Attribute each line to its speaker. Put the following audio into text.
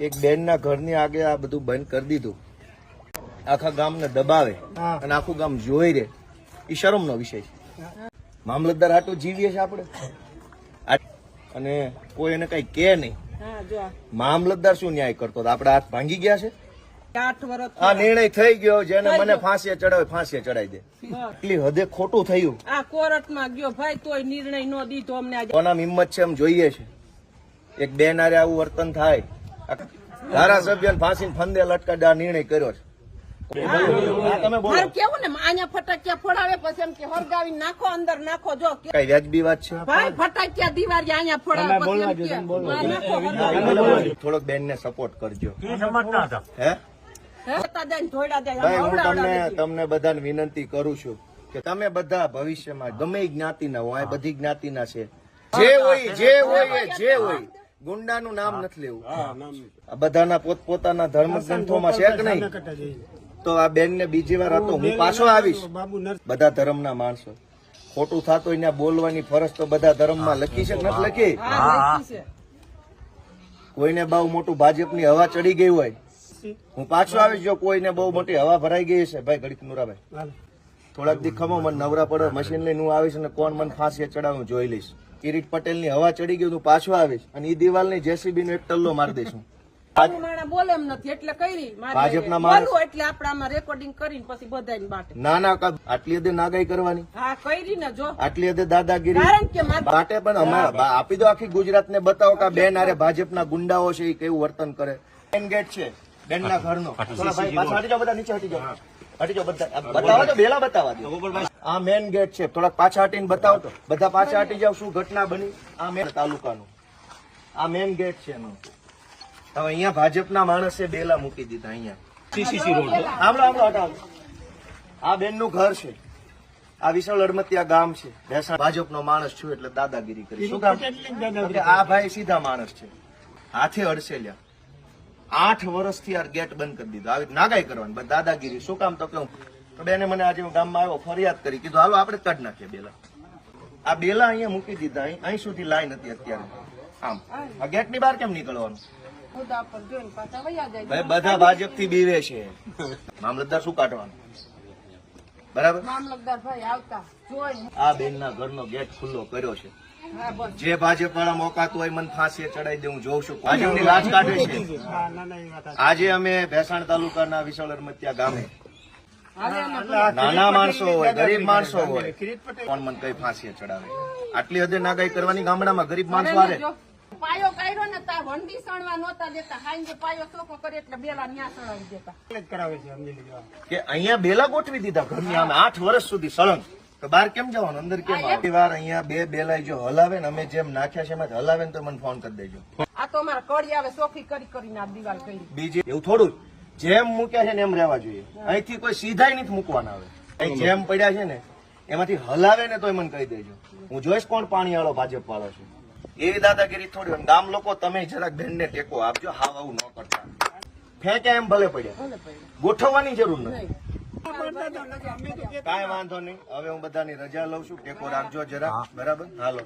Speaker 1: એક બેન ના ઘરની આગે આ બધું બંધ કરી દીધું, આખા ગામને દબાવે અને આખું ગામ જોઈ રે, એ શરમનો વિષય છે. મામલતદાર હાટું જીવીએ છે આપણે, અને કોઈ એને કઈ કે નહીં. મામલતદાર શું ન્યાય કરતો? આપડે હાથ ભાંગી ગયા છે. આ નિર્ણય થઈ ગયો, જેને મને ફાંસીએ ચડાવે ફાંસીએ ચડાવી દે. એટલી હદે ખોટું થયું.
Speaker 2: આ કોર્ટમાં ગયો ભાઈ, તોય નિર્ણય નો દીધો અમને.
Speaker 1: કોના હિંમત છે એમ જોઈએ છે. એક બેન હારે આવું વર્તન થાય, ધારાસભ્ય ફાંસી ફંદે લટકાડે નિર્ણય કર્યો છે.
Speaker 2: કેવું ને અહીંયા ફટાકિયા ફોડાવે પછી એમ કે હરગાવી નાખો, અંદર નાખો. જો
Speaker 1: કઈ વ્યાજબી વાત છે
Speaker 2: ભાઈ, ફટાકિયા દિવાળી અહીંયા ફોડાવે.
Speaker 1: થોડોક બેન ને સપોર્ટ કરજો. હે તમને બધાને વિનંતી કરું છું કે તમે બધા ભવિષ્યમાં ગમે જ્ઞાતિના હોય, બધી જ્ઞાતિના છે, જે હોય ગુંડાનું નામ નથી લેવું. બધાના પોતપોતાના ધર્મ ગ્રંથોમાં છે કે નહીં? તો આ બેન ને બીજી વાર હતો, હું પાછો આવીશ. બધા ધર્મના માણસો, ખોટું થતું હોય બોલવાની ફરજ તો બધા ધર્મમાં લખી છે કે નથી લખી? કોઈને બહુ મોટું ભાજપની હવા ચડી ગઈ હોય, હું પાછો આવીશ. જો કોઈને બહુ મોટી હવા ભરાઈ ગઈ છે, ભાઈ ઘડીક નુરાભાઈ થોડાક દી ખમો, મને નવરા પડે, મશીન લઈને હું આવીશ અને કોણ મને ફાંસી ચડાવું જોઈ લઈશ. કિરીટ પટેલ ની હવા ચડી ગયું, હું પાછો આવીશ અને એ દિવાલ ની જેસીબી નો એક ટલ્લો મારી દઈશું.
Speaker 2: બોલે એમ નથી એટલે કરી
Speaker 1: ભાજપના માણસ
Speaker 2: એટલે આપણે રેકોર્ડિંગ કરીને પછી બધાને બાટે.
Speaker 1: ના આટલી હદે નાગાઈ કરવાની,
Speaker 2: હા કરી ને. જો
Speaker 1: આટલી હદે દાદાગીરી બાટે પણ અમે આપી દો. આખી ગુજરાત ને બતાવો કે બેન આરે ભાજપના ગુંડાઓ છે, એ કેવું વર્તન કરે. મેન ગેટ છે બેન ના ઘરનો. હટી જાઓ બધા, નીચે હટી જાઓ, હટી જાઓ બધા. બતાવો તો બેલા બતાવવા દો. આ મેન ગેટ છે, થોડાક પાછા હટીને બતાવો તો. બધા પાછા હટી જાવ. શું ઘટના બની? આ મેન તાલુકાનું આ મેન ગેટ છે એનો. હવે અહીંયા ભાજપના માણસે બેલા મૂકી દીધા. અહીંયા સીસીસી રોડ હટાવો. આ બેન નું ઘર છે, આ વિશાળ અડમતિયા ગામ છે. ભાજપનો માણસ છું એટલે દાદાગીરી કરી. શું કામ? આ ભાઈ સીધા માણસ છે, હાથે અડસેલ્યા. 8 વર્ષથી આ ગેટ બંધ કરી દીધો. આવી નાગાઈ કરવાની, બસ દાદાગીરી. શું કામ? તો કહું તો બેને મને આજે હું ગામમાં આવ્યો, ફરિયાદ કરી, કીધું હાલો આપણે કાઢી નાખીએ બેલા. આ બેલા અહીંયા મૂકી દીધા. અહીં સુધી લાઈન હતી અત્યારે. આમ આ ગેટ ની બહાર કેમ નીકળવાનું? ભાઈ બધા ભાજપ થી બીવે છે. મામલતદાર શું કાઢવાનું? બરાબર.
Speaker 2: મામલતદાર ભાઈ આવતા
Speaker 1: આ બેન ના ઘરનો ગેટ ખુલ્લો કર્યો છે. જે ભાજપ વાળા મોકાતું હોય મને ફાંસીએ ચડાવી દે, હું જોઉં છું. ભાજપની લાજ કાઢે છે. આજે અમે ભેસાણ તાલુકાના વિશાળ અડમતિયા ગામે નાના માણસો હોય, ગરીબ માણસો હોય, કોણ મને કઈ ફાંસીએ ચડાવે? આટલી હદે નાગાઈ કરવાની ગામડામાં ગરીબ માણસો આવે.
Speaker 2: પાયો કાઢ્યો ને તાર વંડી સણવા નહોતા દેતા. હાઈ પાયો ચોખ્ખો કરે એટલે બેલા ન્યા સળાવી દેતા.
Speaker 1: કે અહીંયા બેલા ગોઠવી દીધા ઘરની આમે 8 વર્ષ સુધી સળંગ. તો બહાર કેમ જવાનું? અંદર કેમ? વાર અહીંયા બે બેલા જો હલાવે ને, અમે જેમ નાખ્યા છે એમ હલાવે ને તો મને ફોન કરી દેજો.
Speaker 2: આ તો અમારા કડી આવે ચોખ્ખી કરીને આ દિવાલ કરી.
Speaker 1: બીજી એવું થોડું જેમ મૂક્યા છે ને એમ રહેવા જોઈએ. અહીંથી કોઈ સીધા નથી મૂકવાના. આવે અહીં જેમ પડ્યા છે ને એમાંથી હલાવે ને તોય મને કહી દેજો. હું જોઈશ કોણ પાણી વાળો ભાજપ વાળો છે. એવી દાદાગીરી થોડી. ગામ લોકો તમે જરાક બેન ને ટેકો આપજો. હાવ આવું ન કરતા. ફેંક્યા એમ ભલે પડ્યા, ગોઠવવાની જરૂર નથી. કાંઈ વાંધો નહીં. હવે હું બધાની રજા લઉં છું. ટેકો રાખજો જરા. બરાબર? હાલો.